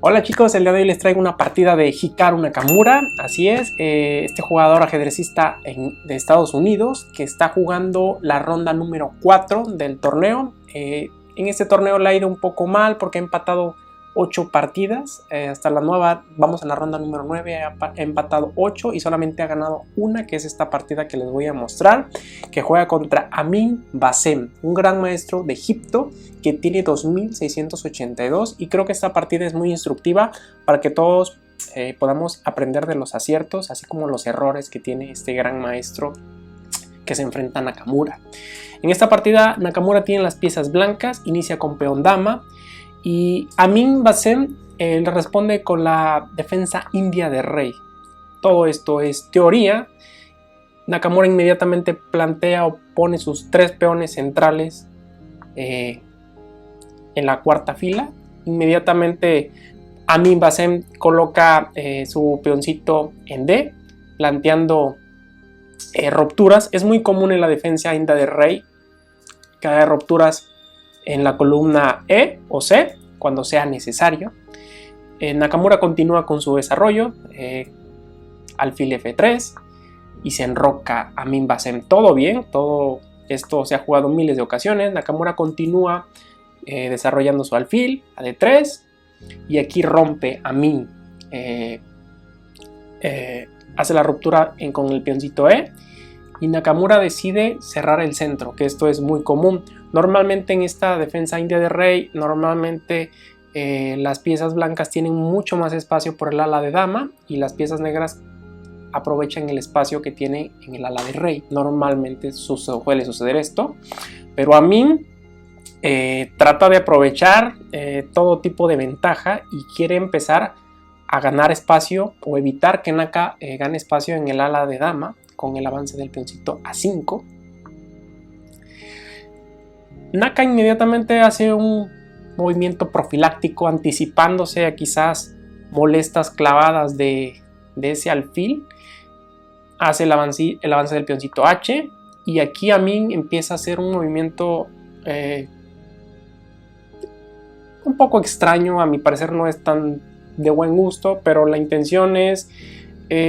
Hola chicos, el día de hoy les traigo una partida de Hikaru Nakamura. Así es, este jugador ajedrecista de Estados Unidos que está jugando la ronda número 4 del torneo. En este torneo le ha ido un poco mal porque ha empatado 8 partidas. Hasta la nueva, vamos a la ronda número 9, ha empatado 8 y solamente ha ganado una, que es esta partida que les voy a mostrar, que juega contra Amin Bassem, un gran maestro de Egipto que tiene 2682, y creo que esta partida es muy instructiva para que todos podamos aprender de los aciertos, así como los errores que tiene este gran maestro que se enfrenta a Nakamura. En esta partida Nakamura tiene las piezas blancas, inicia con peón dama, y Amin Bassem le responde con la defensa india de rey. Todo esto es teoría. Nakamura inmediatamente plantea o pone sus 3 peones centrales en la cuarta fila. Inmediatamente Amin Bassem coloca su peoncito en D, planteando rupturas. Es muy común en la defensa india de rey que haya rupturas en la columna E o C cuando sea necesario. Nakamura continúa con su desarrollo, alfil F3, y se enroca Amin Bassem. Todo bien, todo esto se ha jugado miles de ocasiones. Nakamura continúa desarrollando su alfil a D3, y aquí rompe Amin, hace la ruptura con el peoncito E, y Nakamura decide cerrar el centro, que esto es muy común. Normalmente en esta defensa india de rey, normalmente las piezas blancas tienen mucho más espacio por el ala de dama, y las piezas negras aprovechan el espacio que tiene en el ala de rey. Normalmente suele suceder esto, pero Amin trata de aprovechar todo tipo de ventaja y quiere empezar a ganar espacio o evitar que Naka gane espacio en el ala de dama con el avance del peoncito A5. Naka inmediatamente hace un movimiento profiláctico, anticipándose a quizás molestas clavadas de ese alfil. Hace el avance del peoncito H, y aquí Amin empieza a hacer un movimiento un poco extraño. A mi parecer no es tan de buen gusto, pero la intención es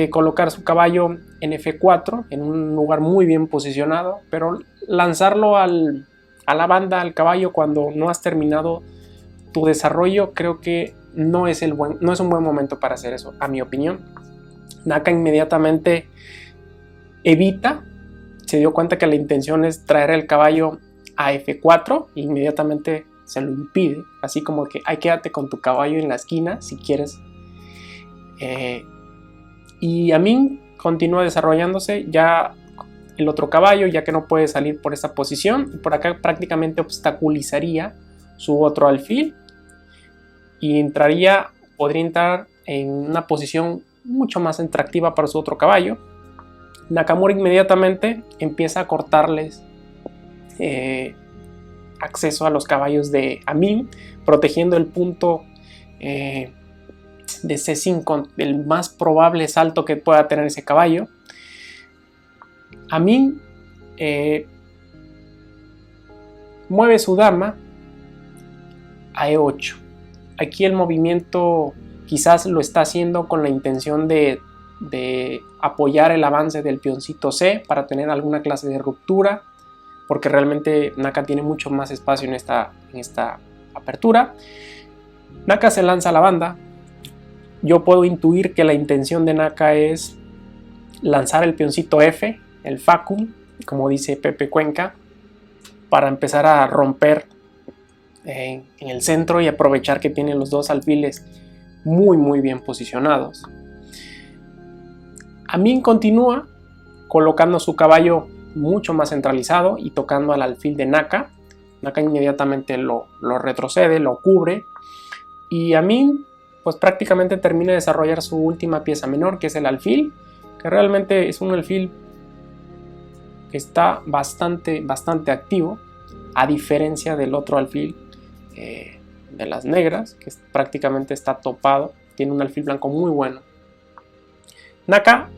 colocar su caballo en F4 en un lugar muy bien posicionado, pero lanzarlo a la banda al caballo cuando no has terminado tu desarrollo, creo que no es un buen momento para hacer eso, a mi opinión. Naka inmediatamente evita, se dio cuenta que la intención es traer el caballo a F4, e inmediatamente se lo impide, así como que ay, quédate con tu caballo en la esquina si quieres. Y Amin continúa desarrollándose ya el otro caballo, ya que no puede salir por esta posición, y por acá prácticamente obstaculizaría su otro alfil y podría entrar en una posición mucho más atractiva para su otro caballo. Nakamura inmediatamente empieza a cortarles acceso a los caballos de Amin, protegiendo el punto de C5, el más probable salto que pueda tener ese caballo. Amin mueve su dama a E8. Aquí el movimiento quizás lo está haciendo con la intención de apoyar el avance del peoncito C para tener alguna clase de ruptura, porque realmente Naka tiene mucho más espacio en esta apertura. Naka se lanza a la banda. Yo puedo intuir que la intención de Naka es lanzar el peoncito F, el facum, como dice Pepe Cuenca, para empezar a romper en el centro y aprovechar que tiene los dos alfiles muy bien posicionados. Amin continúa colocando su caballo mucho más centralizado y tocando al alfil de Naka. Naka inmediatamente lo retrocede, lo cubre, y Amin pues prácticamente termina de desarrollar su última pieza menor, que es el alfil, que realmente es un alfil que está bastante activo, a diferencia del otro alfil de las negras, que prácticamente está topado. Tiene un alfil blanco muy bueno. Naka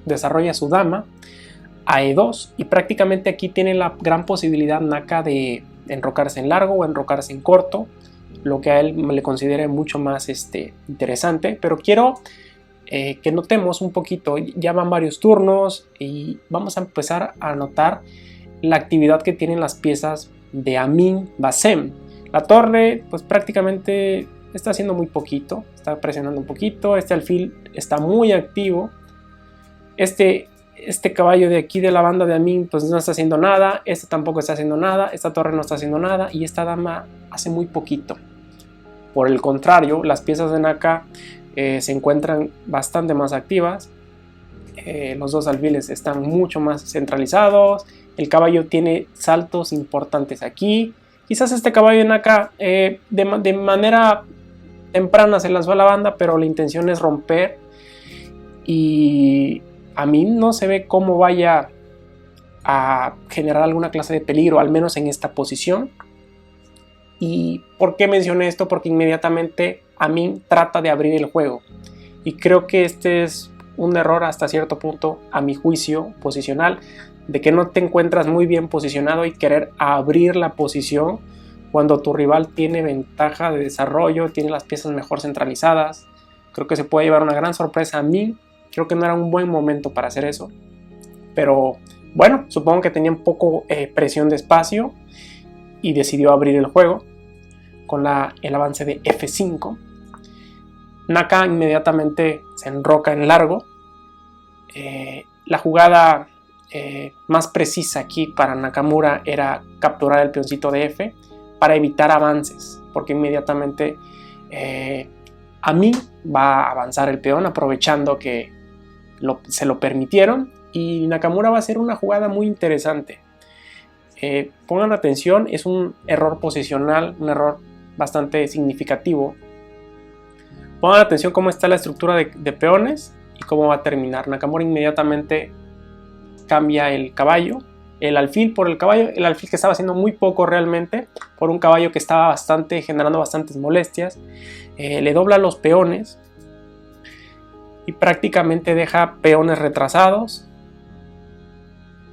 desarrolla su dama a E2, y prácticamente aquí tiene la gran posibilidad Naka de enrocarse en largo o enrocarse en corto. lo que a él le considere mucho más interesante, pero quiero que notemos un poquito. Ya van varios turnos y vamos a empezar a notar la actividad que tienen las piezas de Amin Bassem. La torre pues prácticamente está haciendo muy poquito, está presionando un poquito. Este alfil está muy activo. Este caballo de aquí de la banda de Amin pues no está haciendo nada, este tampoco está haciendo nada, esta torre no está haciendo nada y esta dama hace muy poquito. Por el contrario, las piezas de Naka se encuentran bastante más activas. Los dos alfiles están mucho más centralizados, el caballo tiene saltos importantes aquí. Quizás este caballo de Naka de manera temprana se lanzó a la banda, pero la intención es romper y a mí no se ve cómo vaya a generar alguna clase de peligro, al menos en esta posición. ¿Y por qué mencioné esto? Porque inmediatamente Amin trata de abrir el juego. Y creo que este es un error hasta cierto punto, a mi juicio, posicional, de que no te encuentras muy bien posicionado y querer abrir la posición cuando tu rival tiene ventaja de desarrollo, tiene las piezas mejor centralizadas. Creo que se puede llevar una gran sorpresa a mí. Creo que no era un buen momento para hacer eso. Pero bueno, supongo que tenía un poco presión de espacio y decidió abrir el juego con el avance de F5. Naka inmediatamente se enroca en largo. La jugada más precisa aquí para Nakamura era capturar el peoncito de F para evitar avances, porque inmediatamente Amin va a avanzar el peón aprovechando que se lo permitieron, y Nakamura va a hacer una jugada muy interesante. Pongan atención, es un error posicional, un error bastante significativo. Pongan atención cómo está la estructura de peones y cómo va a terminar. Nakamura inmediatamente cambia el caballo, el alfil por el caballo, el alfil que estaba haciendo muy poco realmente, por un caballo que estaba generando bastantes molestias. Le dobla los peones y prácticamente deja peones retrasados,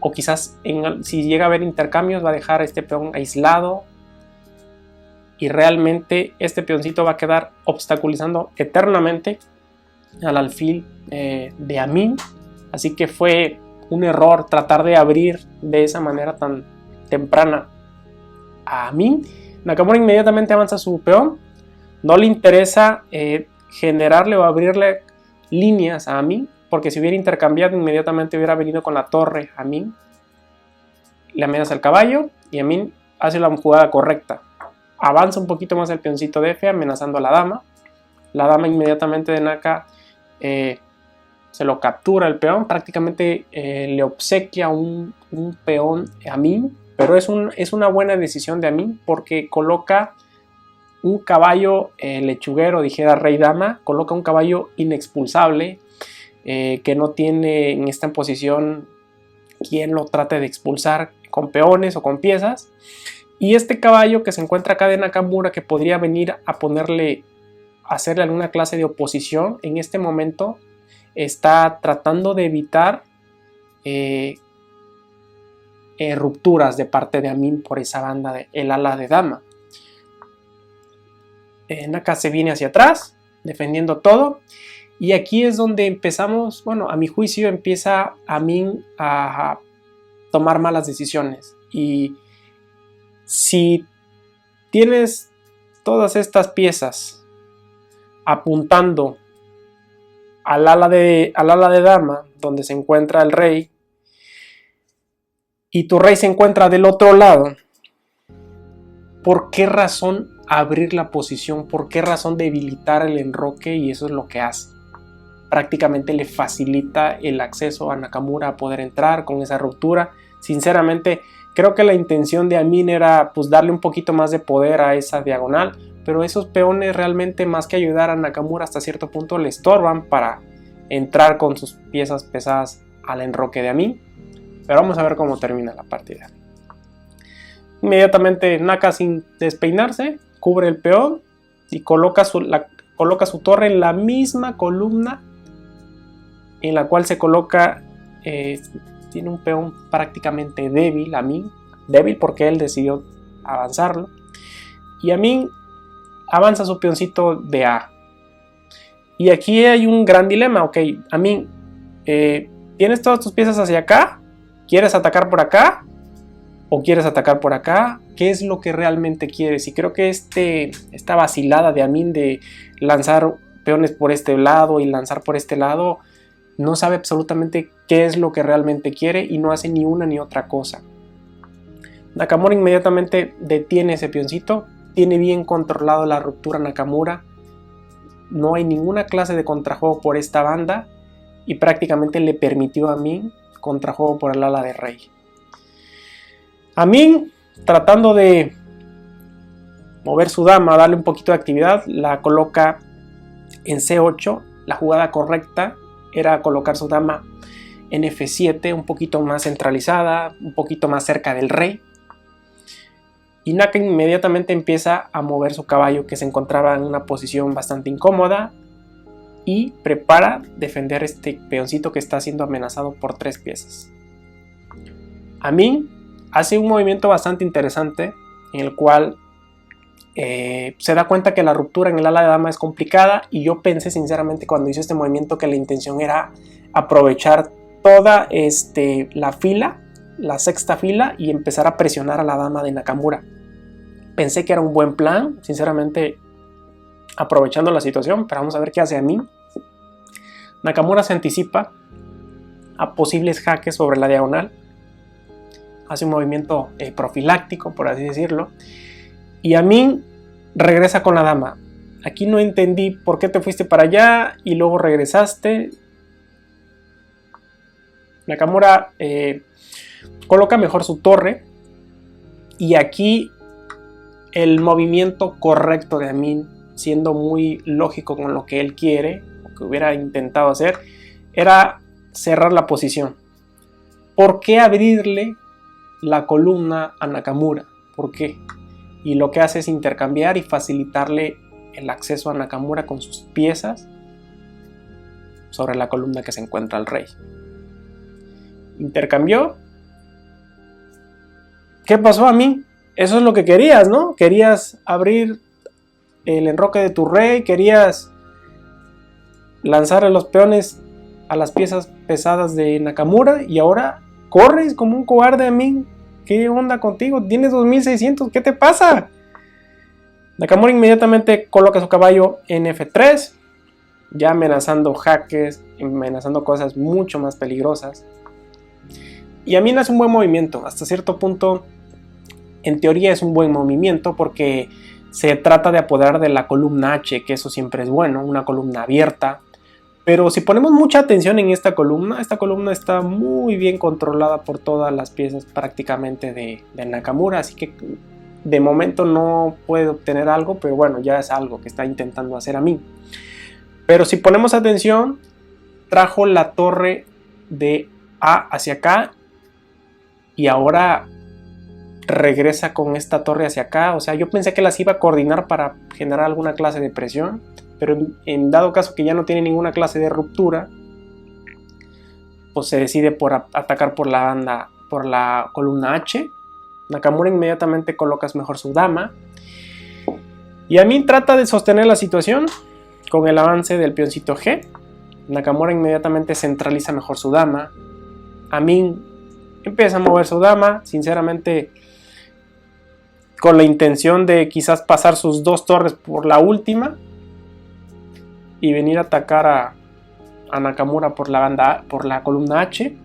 o quizás si llega a haber intercambios va a dejar este peón aislado, y realmente este peoncito va a quedar obstaculizando eternamente al alfil de Amin. Así que fue un error tratar de abrir de esa manera tan temprana a Amin. Nakamura inmediatamente avanza su peón, no le interesa generarle o abrirle líneas a Amin, porque si hubiera intercambiado inmediatamente hubiera venido con la torre a Amin, le amenaza el caballo y Amin hace la jugada correcta, avanza un poquito más el peoncito de F amenazando a la dama. La dama inmediatamente de Naka se lo captura el peón, prácticamente le obsequia un peón a Amin, pero es una buena decisión de Amin porque coloca un caballo lechuguero, dijera Rey Dama, coloca un caballo inexpulsable que no tiene en esta posición quien lo trate de expulsar con peones o con piezas. Y este caballo que se encuentra acá de Nakamura, que podría venir a hacerle alguna clase de oposición, en este momento está tratando de evitar rupturas de parte de Amin por esa banda el ala de dama. Naka se viene hacia atrás defendiendo todo, y aquí es donde empezamos, bueno, a mi juicio empieza Amin a tomar malas decisiones. Y si tienes todas estas piezas apuntando al ala de dama donde se encuentra el rey, y tu rey se encuentra del otro lado, ¿por qué razón abrir la posición? ¿Por qué razón debilitar el enroque? Y eso es lo que hace. Prácticamente le facilita el acceso a Nakamura a poder entrar con esa ruptura. Sinceramente, creo que la intención de Amin era pues darle un poquito más de poder a esa diagonal, pero esos peones realmente, más que ayudar a Nakamura, hasta cierto punto le estorban para entrar con sus piezas pesadas al enroque de Amin. Pero vamos a ver cómo termina la partida. Inmediatamente Naka, sin despeinarse, cubre el peón y coloca su torre en la misma columna en la cual se coloca. Tiene un peón prácticamente débil, Amin, débil porque él decidió avanzarlo, y Amin avanza su peoncito de A. Y aquí hay un gran dilema. Ok, a mí, tienes todas tus piezas hacia acá, ¿quieres atacar por acá o quieres atacar por acá? ¿Qué es lo que realmente quieres? Y creo que esta vacilada de Amin de lanzar peones por este lado y lanzar por este lado, no sabe absolutamente qué es lo que realmente quiere y no hace ni una ni otra cosa. Nakamura inmediatamente detiene ese peoncito, tiene bien controlado la ruptura Nakamura, no hay ninguna clase de contrajuego por esta banda y prácticamente le permitió a Amin contrajuego por el ala de rey. Amin, tratando de mover su dama, darle un poquito de actividad, la coloca en C8. La jugada correcta era colocar su dama en F7, un poquito más centralizada, un poquito más cerca del rey. Y Naka inmediatamente empieza a mover su caballo, que se encontraba en una posición bastante incómoda, y prepara defender este peoncito que está siendo amenazado por 3 piezas. Amin hace un movimiento bastante interesante en el cual se da cuenta que la ruptura en el ala de dama es complicada, y yo pensé sinceramente cuando hice este movimiento que la intención era aprovechar toda la fila, la sexta fila, y empezar a presionar a la dama de Nakamura. Pensé que era un buen plan, sinceramente, aprovechando la situación, pero vamos a ver qué hace Amin. Nakamura se anticipa a posibles jaques sobre la diagonal, hace un movimiento profiláctico, por así decirlo, y Amin regresa con la dama. Aquí no entendí por qué te fuiste para allá y luego regresaste. Nakamura coloca mejor su torre, y aquí el movimiento correcto de Amin, siendo muy lógico con lo que él quiere, o que hubiera intentado hacer, era cerrar la posición. ¿Por qué abrirle la columna a Nakamura? ¿Por qué? Y lo que hace es intercambiar y facilitarle el acceso a Nakamura con sus piezas sobre la columna que se encuentra el rey. Intercambió. ¿Qué pasó a mí? Eso es lo que querías, ¿no? Querías abrir el enroque de tu rey, querías lanzar a los peones a las piezas pesadas de Nakamura, y ahora corres como un cobarde a mí. ¿Qué onda contigo? Tienes 2600, ¿qué te pasa? Nakamura inmediatamente coloca su caballo en F3, ya amenazando jaques, amenazando cosas mucho más peligrosas. Y Amin hace un buen movimiento, hasta cierto punto. En teoría es un buen movimiento porque se trata de apoderar de la columna H, que eso siempre es bueno, una columna abierta. Pero si ponemos mucha atención en esta columna está muy bien controlada por todas las piezas prácticamente de Nakamura, así que de momento no puede obtener algo, pero bueno, ya es algo que está intentando hacer Amin. Pero si ponemos atención, trajo la torre de A hacia acá y ahora regresa con esta torre hacia acá. O sea, yo pensé que las iba a coordinar para generar alguna clase de presión, pero en dado caso que ya no tiene ninguna clase de ruptura, pues se decide por atacar por la banda, por la columna H. Nakamura inmediatamente coloca mejor su dama, y Amin trata de sostener la situación con el avance del peoncito G. Nakamura inmediatamente centraliza mejor su dama. Amin empieza a mover su dama, sinceramente con la intención de quizás pasar sus 2 torres por la última y venir a atacar a Nakamura por la banda, por la columna H.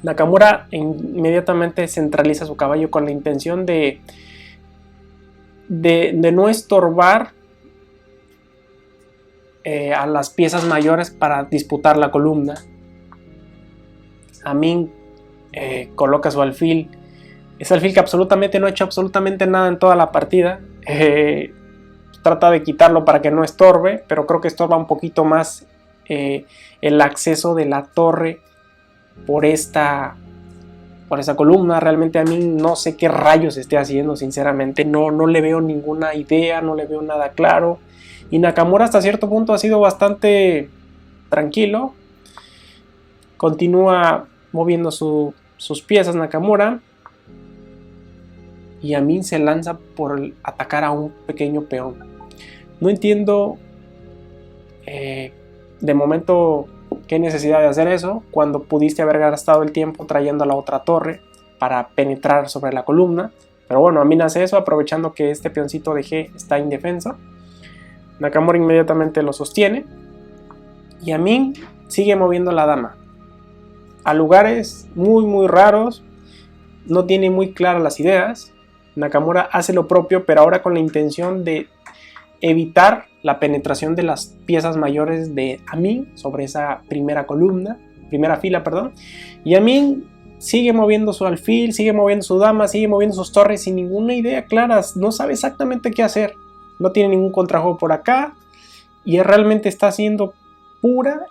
Nakamura inmediatamente centraliza su caballo con la intención de no estorbar a las piezas mayores para disputar la columna. Amin coloca su alfil. Es alfil que absolutamente no ha hecho absolutamente nada en toda la partida. Trata de quitarlo para que no estorbe, pero creo que estorba un poquito más el acceso de la torre por esa columna. Realmente a mí no sé qué rayos esté haciendo, sinceramente. No le veo ninguna idea, no le veo nada claro. Y Nakamura hasta cierto punto ha sido bastante tranquilo. Continúa moviendo sus piezas Nakamura. Y Amin se lanza por atacar a un pequeño peón. No entiendo de momento qué necesidad de hacer eso cuando pudiste haber gastado el tiempo trayendo a la otra torre para penetrar sobre la columna. Pero bueno, Amin hace eso aprovechando que este peoncito de G está indefenso. Nakamura inmediatamente lo sostiene y Amin sigue moviendo la dama a lugares muy raros. No tiene muy claras las ideas. Nakamura hace lo propio, pero ahora con la intención de evitar la penetración de las piezas mayores de Amin sobre esa primera fila, perdón. Y Amin sigue moviendo su alfil, sigue moviendo su dama, sigue moviendo sus torres sin ninguna idea clara. No sabe exactamente qué hacer. No tiene ningún contrajuego por acá. Y realmente está haciendo pura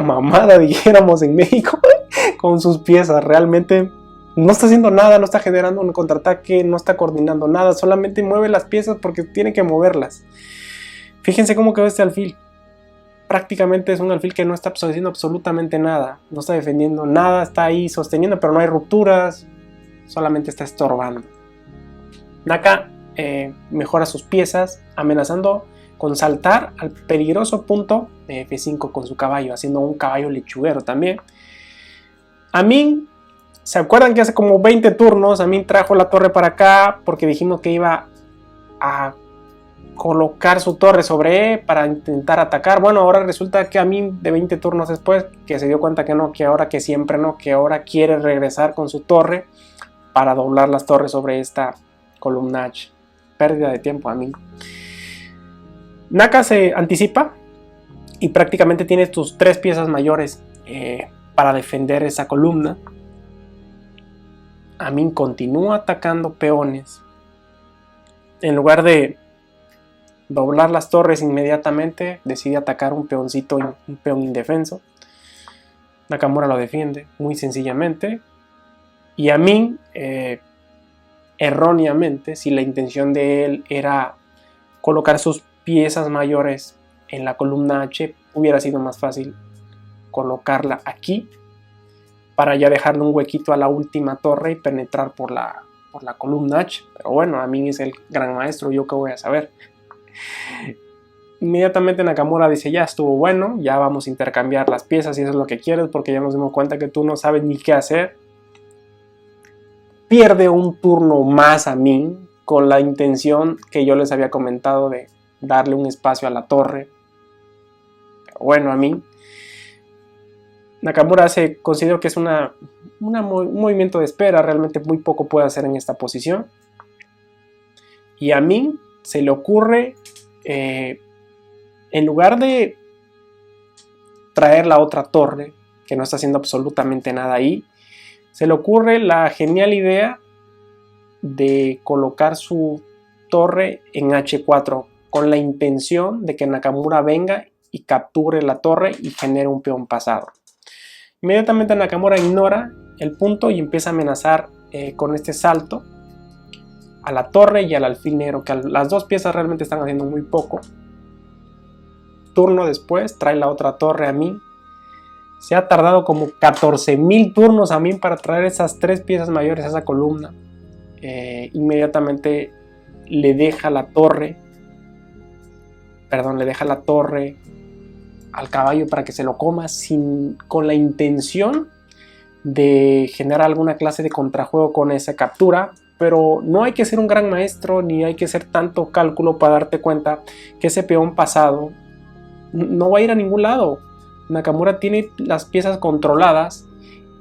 mamada, dijéramos en México, con sus piezas. Realmente no está haciendo nada, no está generando un contraataque, no está coordinando nada, solamente mueve las piezas porque tiene que moverlas. Fíjense cómo quedó este alfil. Prácticamente es un alfil que no está haciendo absolutamente nada, no está defendiendo nada, está ahí sosteniendo, pero no hay rupturas, solamente está estorbando. Naka mejora sus piezas, amenazando con saltar al peligroso punto de F5 con su caballo, haciendo un caballo lechuguero también. Amin, ¿se acuerdan que hace como 20 turnos Amin trajo la torre para acá porque dijimos que iba a colocar su torre sobre E para intentar atacar? Bueno, ahora resulta que Amin, de 20 turnos después, que se dio cuenta que no, que ahora que siempre no, que ahora quiere regresar con su torre para doblar las torres sobre esta columna H. Pérdida de tiempo, Amin. Naka se anticipa y prácticamente tiene tus 3 piezas mayores para defender esa columna. Amin continúa atacando peones. En lugar de doblar las torres inmediatamente, decide atacar un peón indefenso. Nakamura lo defiende muy sencillamente. Y Amin, erróneamente, si la intención de él era colocar sus piezas mayores en la columna H, hubiera sido más fácil colocarla aquí para ya dejarle un huequito a la última torre y penetrar por la columna H. Pero bueno, Amin es el gran maestro, yo qué voy a saber. Inmediatamente Nakamura dice: ya estuvo bueno, ya vamos a intercambiar las piezas si eso es lo que quieres, porque ya nos dimos cuenta que tú no sabes ni qué hacer. Pierde un turno más Amin con la intención que yo les había comentado de darle un espacio a la torre. Pero bueno, Amin, Nakamura considero que es un movimiento de espera, realmente muy poco puede hacer en esta posición. Y a Amin se le ocurre, en lugar de traer la otra torre, que no está haciendo absolutamente nada ahí, se le ocurre la genial idea de colocar su torre en H4 con la intención de que Nakamura venga y capture la torre y genere un peón pasado. Inmediatamente Nakamura ignora el punto y empieza a amenazar con este salto a la torre y al alfil negro, que las dos piezas realmente están haciendo muy poco. Turno después trae la otra torre a Amin. Se ha tardado como 14.000 turnos a Amin para traer esas 3 piezas mayores a esa columna. Inmediatamente le deja la torre al caballo para que se lo coma con la intención de generar alguna clase de contrajuego con esa captura. Pero no hay que ser un gran maestro ni hay que hacer tanto cálculo para darte cuenta que ese peón pasado no va a ir a ningún lado. Nakamura tiene las piezas controladas,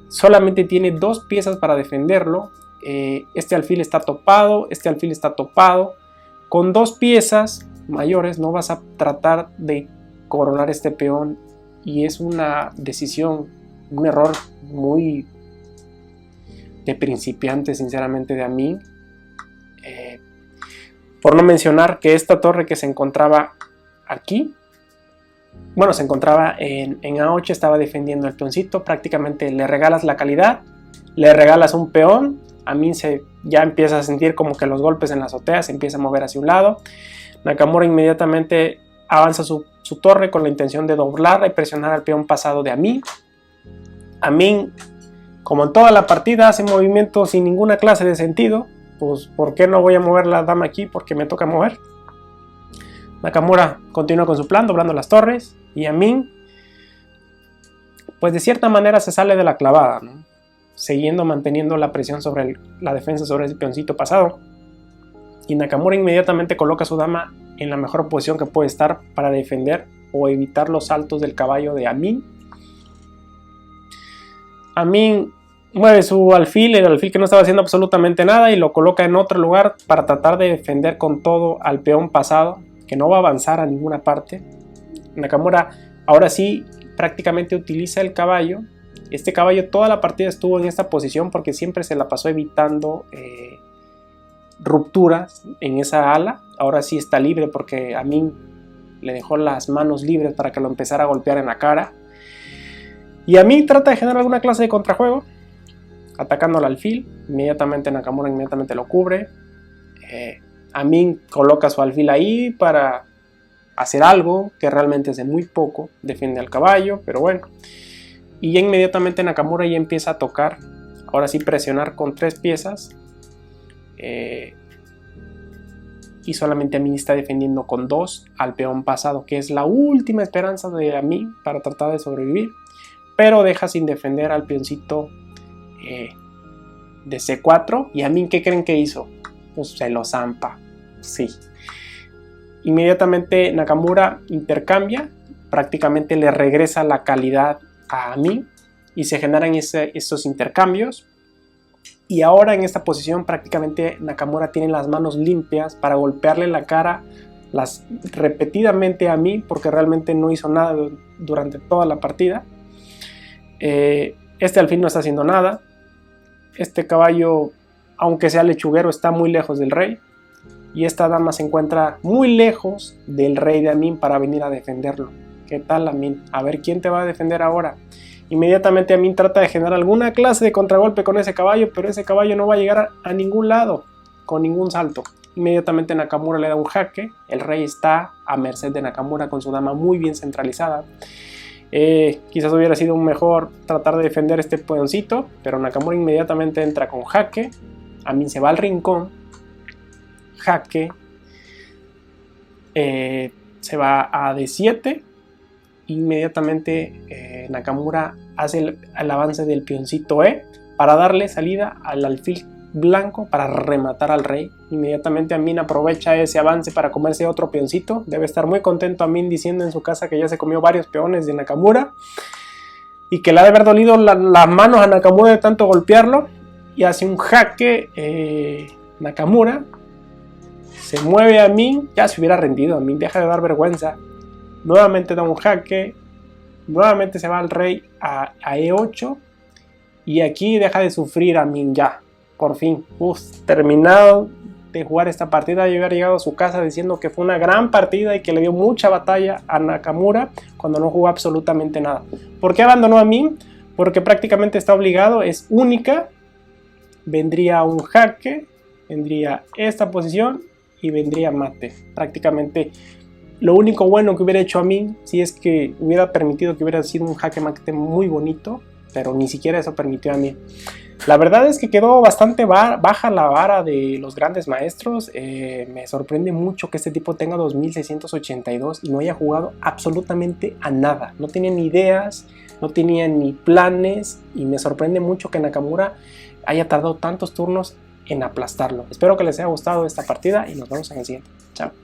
solamente tiene 2 piezas para defenderlo. Este alfil está topado, este alfil está topado. Con 2 piezas mayores no vas a tratar de coronar este peón, y es una decisión, un error muy de principiante, sinceramente, de Amin. Por no mencionar que esta torre que se encontraba aquí, bueno, se encontraba en A8, estaba defendiendo el peoncito. Prácticamente le regalas la calidad, le regalas un peón. Amin ya empieza a sentir como que los golpes en la azotea se empieza a mover hacia un lado. Nakamura inmediatamente avanza su torre con la intención de doblarla y presionar al peón pasado de Amin. Amin, como en toda la partida, hace movimientos sin ninguna clase de sentido. Pues, ¿por qué no voy a mover la dama aquí? Porque me toca mover. Nakamura continúa con su plan, doblando las torres, y Amin, pues de cierta manera se sale de la clavada, ¿no? Manteniendo la presión sobre la defensa sobre ese peoncito pasado. Y Nakamura inmediatamente coloca a su dama en la mejor posición que puede estar para defender o evitar los saltos del caballo de Amin. Amin mueve su alfil, el alfil que no estaba haciendo absolutamente nada, y lo coloca en otro lugar para tratar de defender con todo al peón pasado, que no va a avanzar a ninguna parte. Nakamura ahora sí prácticamente utiliza el caballo. Este caballo toda la partida estuvo en esta posición porque siempre se la pasó evitando rupturas en esa ala. Ahora sí está libre porque Amin le dejó las manos libres para que lo empezara a golpear en la cara. Y Amin trata de generar alguna clase de contrajuego, atacando al alfil. Inmediatamente Nakamura lo cubre. Amin coloca su alfil ahí para hacer algo que realmente es de muy poco. Defiende al caballo, pero bueno. Y ya inmediatamente Nakamura ya empieza a tocar. Ahora sí presionar con 3 piezas. Y solamente Amin está defendiendo con 2 al peón pasado, que es la última esperanza de Amin para tratar de sobrevivir. Pero deja sin defender al peoncito de C4. Y Amin, ¿qué creen que hizo? Pues se lo zampa. Sí. Inmediatamente Nakamura intercambia. Prácticamente le regresa la calidad a Amin. Y se generan estos intercambios. Y ahora en esta posición prácticamente Nakamura tiene las manos limpias para golpearle la cara repetidamente a Amin, porque realmente no hizo nada durante toda la partida. Este alfil no está haciendo nada. Este caballo, aunque sea lechuguero, está muy lejos del rey. Y esta dama se encuentra muy lejos del rey de Amin para venir a defenderlo. ¿Qué tal, Amin? A ver quién te va a defender ahora. Inmediatamente Amin trata de generar alguna clase de contragolpe con ese caballo, pero ese caballo no va a llegar a ningún lado con ningún salto. Inmediatamente Nakamura le da un jaque. El rey está a merced de Nakamura con su dama muy bien centralizada. Quizás hubiera sido mejor tratar de defender este peoncito, pero Nakamura inmediatamente entra con jaque. Amin se va al rincón, jaque, se va a D7. Inmediatamente Nakamura hace el avance del peoncito E para darle salida al alfil blanco para rematar al rey. Inmediatamente Amin aprovecha ese avance para comerse otro peoncito. Debe estar muy contento Amin diciendo en su casa que ya se comió varios peones de Nakamura y que le ha de haber dolido las manos a Nakamura de tanto golpearlo. Y hace un jaque Nakamura. Se mueve Amin. Ya se hubiera rendido Amin, deja de dar vergüenza. Nuevamente da un jaque. Nuevamente se va al rey a E8. Y aquí deja de sufrir Amin ya. Por fin. Terminado de jugar esta partida. Y haber llegado a su casa diciendo que fue una gran partida y que le dio mucha batalla a Nakamura cuando no jugó absolutamente nada. ¿Por qué abandonó a Amin? Porque prácticamente está obligado. Es única. Vendría un jaque. Vendría esta posición. Y vendría mate. Prácticamente lo único bueno que hubiera hecho Amin, si es que hubiera permitido que hubiera sido un jaque mate muy bonito, pero ni siquiera eso permitió a Amin. La verdad es que quedó bastante baja la vara de los grandes maestros. Me sorprende mucho que este tipo tenga 2682 y no haya jugado absolutamente a nada. No tenía ni ideas, no tenía ni planes, y me sorprende mucho que Nakamura haya tardado tantos turnos en aplastarlo. Espero que les haya gustado esta partida y nos vemos en el siguiente. Chao.